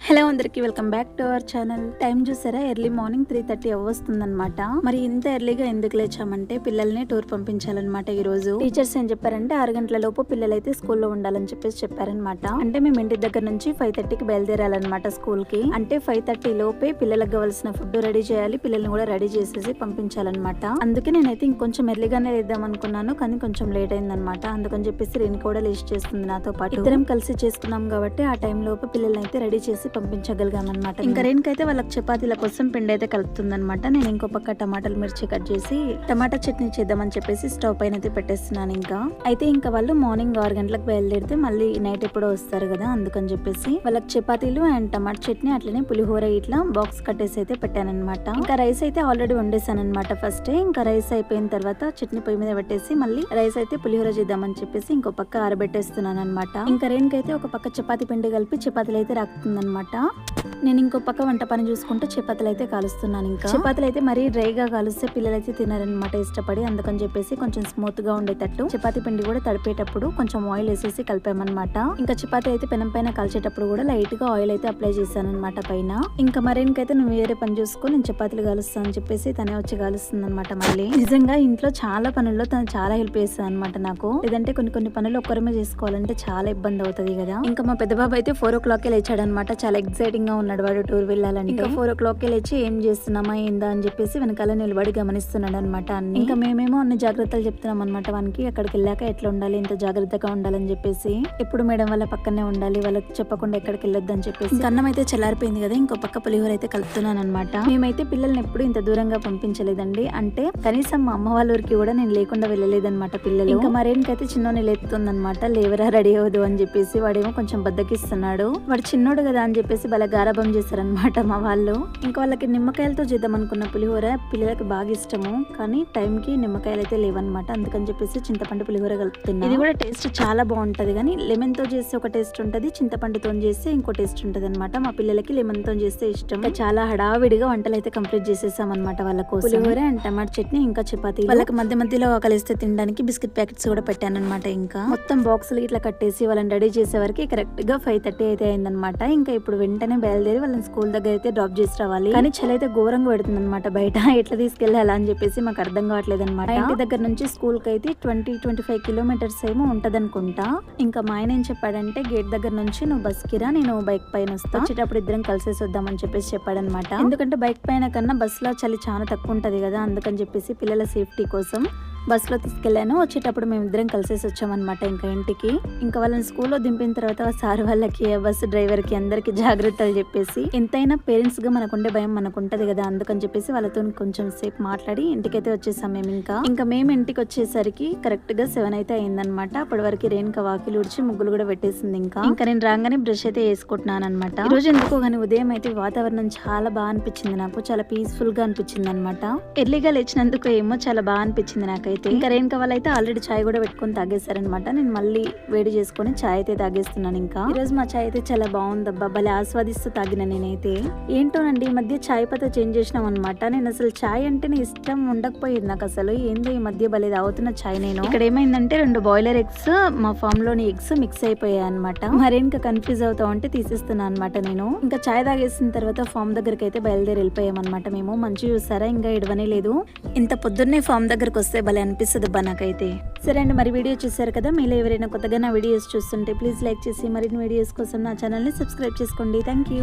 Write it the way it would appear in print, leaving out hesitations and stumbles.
Hello అందరికి welcome back to our channel. Time చూసారా, early morning 3:30 వస్తుందన్నమాట. మరి ఇంత ఎర్లీగా ఎందుకు లేచామంటే పిల్లల్ని టూర్ పంపించాలన్నమాట. ఈ రోజు టీచర్స్ ఏం చెప్పారంటే 6 గంటల లోపు పిల్లలైతే స్కూల్లో ఉండాలని చెప్పేసి చెప్పారనమాట. అంటే మేము ఇంటి దగ్గర నుంచి 5:30కి బయలుదేరాలన్నమాట స్కూల్ కి. అంటే 5:30 లోపే పిల్లలకు కావాల్సిన ఫుడ్ రెడీ చేయాలి, పిల్లల్ని కూడా రెడీ చేసేసి పంపించాలన్నమాట. అందుకే నేనైతే ఇంకొంచెం ఎర్లీగానే లేద్దాం అనుకున్నాను, కానీ కొంచెం లేట్ అయిందనమాట. అందుకని చెప్పేసి రేణు కూడా లేచి చేస్తుంది నాతో పాటు. ఇద్దరం కలిసి చేసుకున్నాం కాబట్టి ఆ టైం లోపు పిల్లల్ని అయితే రెడీ చేసి పంపించగలిగామన్నమాట. ఇంకా రేణుకైతే వాళ్ళకి చపాతీల కోసం పిండి అయితే కలుపుతుందన్నమాట. నేను ఇంకో పక్క టమాటాలు మిర్చి కట్ చేసి టమాటా చట్నీ చేద్దామని చెప్పేసి స్టవ్ పైన అయితే పెట్టేస్తున్నాను. ఇంకా వాళ్ళు మార్నింగ్ 6 గంటలకు బయలుదేరితే మళ్ళీ నైట్ ఎప్పుడో వస్తారు కదా, అందుకని చెప్పేసి వాళ్ళకి చపాతీలు అండ్ టమాటా చట్నీ అట్లనే పులిహోర ఇట్లా బాక్స్ కట్టేసి అయితే పెట్టానన్నమాట. ఇంకా రైస్ అయితే ఆల్రెడీ వండేసాను అనమాట ఫస్ట్. ఇంకా రైస్ అయిపోయిన తర్వాత చట్నీ పొయ్యి మీద పెట్టేసి మళ్ళీ రైస్ అయితే పులిహోర చేద్దామని చెప్పేసి ఇంకో పక్క ఆరబెట్టేస్తున్నాను అనమాట. ఇంకా రేణుకైతే ఒక పక్క చపాతీ పిండి కలిపి చపాతీలు అయితే రాకుతుందన్నమాట. నేను ఇంకో పక్క వంట పని చూసుకుంటూ చపాతీలు అయితే కాలుస్తున్నాను. ఇంకా చపాతీలు అయితే మరీ డ్రైగా కాలుస్తే పిల్లలైతే తినారనమాట ఇష్టపడి. అందుకని చెప్పేసి కొంచెం స్మూత్ గా ఉండేటట్టు చపాతీ పిండి కూడా తడిపేటప్పుడు కొంచెం ఆయిల్ వేసేసి కలిపామన్నమాట. ఇంకా చపాతీ అయితే పెనం పైన కాల్చేటప్పుడు కూడా లైట్ గా ఆయిల్ అయితే అప్లై చేశాను అనమాట పైన. ఇంకా మరేనికైతే నువ్వు వేరే పని చూసుకో, నేను చపాతీలు కాలుస్తాను అని చెప్పేసి తనే వచ్చి కాలుస్తుంది అనమాట. మళ్ళీ నిజంగా ఇంట్లో చాలా పనుల్లో తను చాలా హెల్ప్ చేస్తుంది అనమాట నాకు. లేదంటే కొన్ని పనులు ఒక్కరమే చేసుకోవాలంటే చాలా ఇబ్బంది అవుతుంది కదా. ఇంకా మా పెద్ద బాబు అయితే 4 o'clock లేచాడు అనమాట. చాలా ఎక్సైటింగ్ గా ఉన్నాడు వాడు టూర్ వెళ్ళాలంటే. ఇంకా 4 o'clock లేచి ఏం చేస్తున్నామా ఏందా అని చెప్పేసి వెనకాల నిలబడి గమనిస్తున్నాడు అనమాట అన్ని. ఇంకా మేమేమో అన్ని జాగ్రత్తలు చెప్తున్నాం అనమాట వానికి. అక్కడికి వెళ్ళాక ఎట్లా ఉండాలి, ఇంత జాగ్రత్తగా ఉండాలని చెప్పేసి, ఎప్పుడు మేడం వాళ్ళ పక్కనే ఉండాలి, వాళ్ళకి చెప్పకుండా ఎక్కడికి వెళ్ళొద్దు అని చెప్పేసి. అన్నం అయితే చల్లారిపోయింది కదా, ఇంకో పక్క పులిహోర అయితే కలుపుతున్నాను అనమాట. మేమైతే పిల్లల్ని ఎప్పుడు ఇంత దూరంగా పంపించలేదండి. అంటే కనీసం మా అమ్మ వాళ్ళ ఊరికి కూడా నేను లేకుండా వెళ్ళలేదన్నమాట పిల్లలు. ఇంకా మరేనికైతే చిన్నోని లేపుతుంది అనమాట. లేవరా రెడీ అవ్వదు అని చెప్పేసి. వాడేమో కొంచెం బద్దకిస్తున్నాడు. వాడు చిన్నోడు కదా అని చెప్పేసి వాళ్ళ గారాబం చేశారనమాట మా వాళ్ళు. ఇంకా వాళ్ళకి నిమ్మకాయలతో చేద్దాం అనుకున్న పులిహోర పిల్లలకి బాగా ఇష్టము, కానీ టైం కి నిమ్మకాయలు అయితే లేవన్నమాట. అందుకని చెప్పేసి చింతపండు పులిహోర కలుపుతున్నా. ఇది కూడా టేస్ట్ చాలా బాగుంటది, కానీ లెమన్ తో చేస్తే ఒక టేస్ట్ ఉంటది, చింతపండుతో చేస్తే ఇంకో టేస్ట్ ఉంటది అనమాట. మా పిల్లలకి లెమన్ తో చేస్తే ఇష్టం. చాలా హడావిడిగా వంటలు అయితే కంప్లీట్ చేసేసాం అనమాట వాళ్ళ కోసం. పులిహోర అండ్ టమాటా చట్నీ ఇంకా చపాతీ. వాళ్ళకి మధ్య మధ్యలో కలిస్తే తినడానికి బిస్కెట్ ప్యాకెట్స్ కూడా పెట్టాను అనమాట. ఇంకా మొత్తం బాక్సులు ఇట్లా కట్టేసి వాళ్ళని రెడీ చేసే వరకు కరెక్ట్ గా 5:30 అయితే అయిందనమాట. ఇంకా ఇప్పుడు వెంటనే బయలుదేరి వాళ్ళని స్కూల్ దగ్గర అయితే డ్రాప్ చేసి రావాలి. కానీ చలి అయితే ఘోరంగా పెడుతుంది అనమాట బయట. ఎట్లా తీసుకెళ్ళాలా అని చెప్పేసి మాకు అర్థం కావట్లేదు అనమాట. ఇంటి దగ్గర నుంచి స్కూల్ కి అయితే 20-25 కిలోమీటర్స్ ఏమో ఉంటది అనుకుంటా. ఇంకా మా ఆయన ఏం చెప్పాడంటే, గేట్ దగ్గర నుంచి నువ్వు బస్ కి రా, నేను బైక్ పైన వస్తా, వచ్చేటప్పుడు ఇద్దరం కలిసేసి వద్దామని చెప్పేసి చెప్పాడనమాట. ఎందుకంటే బైక్ పైన కన్నా బస్ లో చలి చాలా తక్కువ ఉంటది కదా, అందుకని చెప్పేసి పిల్లల సేఫ్టీ కోసం బస్ లో తీసుకెళ్లాను. వచ్చేటప్పుడు మేము ఇద్దరం కలిసేసి వచ్చామన్నమాట ఇంకా ఇంటికి. ఇంకా వాళ్ళని స్కూల్లో దింపిన తర్వాత సార్ వాళ్ళకి, బస్ డ్రైవర్ కి అందరికి జాగ్రత్తలు చెప్పేసి, ఎంతైనా పేరెంట్స్ గా మనకుండే భయం మనకుంటది కదా, అందుకని చెప్పేసి వాళ్ళతో కొంచెం సేపు మాట్లాడి ఇంటికైతే వచ్చేసాం మేము. ఇంకా మేము ఇంటికి వచ్చేసరికి కరెక్ట్ గా 7 అయితే అయిందనమాట. అప్పటి వరకు రేణుక వాకిలు ఉడిచి ముగ్గులు కూడా పెట్టేసింది. ఇంకా నేను రాగానే బ్రష్ అయితే వేసుకుంటున్నాను అనమాట. ఈ రోజు ఎందుకో కానీ ఉదయం అయితే వాతావరణం చాలా బాగా అనిపించింది నాకు. చాలా పీస్ఫుల్ గా అనిపించింది అనమాట. ఎర్లీగా లేచినందుకు ఏమో చాలా బాగా అనిపించింది నాకైతే. ఇంకా రేణుక వాళ్ళు అయితే ఆల్రెడీ చాయ్ కూడా పెట్టుకొని తాగేశారనమాట. నేను మళ్ళీ వేడి చేసుకుని చాయ్ అయితే తాగేస్తున్నాను. ఇంకా ఈ రోజు మా చాయ్ అయితే చాలా బాగుందబ్బా, భలే ఆస్వాదిస్తూ తాగిన నేనైతే. ఏంటోనండి ఈ మధ్య చాయ్ పత్తా చేంజ్ చేసినాం అనమాట. నేను అసలు చాయ్ అంటేనే ఇష్టం ఉండకపోయేది నాకు అసలు. ఏందో ఈ మధ్య భలే తాగుతున్న చాయ్ నేను. ఇక్కడ ఏమైందంటే 2 బాయిలర్ ఎగ్స్ మా ఫామ్ లోని ఎగ్స్ మిక్స్ అయిపోయాయి అనమాట. మరేంక కన్ఫ్యూజ్ అవుతా ఉంటే తీసేస్తున్నా అనమాట నేను. ఇంకా చాయ్ తాగేసిన తర్వాత ఫామ్ దగ్గరికి అయితే బయలుదేరి వెళ్ళిపోయాం అనమాట మేము. మంచి చూసారా, ఇంకా ఇడవనే లేదు. ఇంత పొద్దున్నే ఫామ్ దగ్గరకు వస్తే భలే అనిపిస్తుంది అబ్బా నాకైతే. సరే అండి, మరి వీడియో చూసారు కదా. మీలో ఎవరైనా కొత్తగా నా వీడియోస్ చూస్తుంటే ప్లీజ్ లైక్ చేసి మరిన్ని వీడియోస్ కోసం నా ఛానల్ని సబ్స్క్రైబ్ చేసుకోండి. Thank you.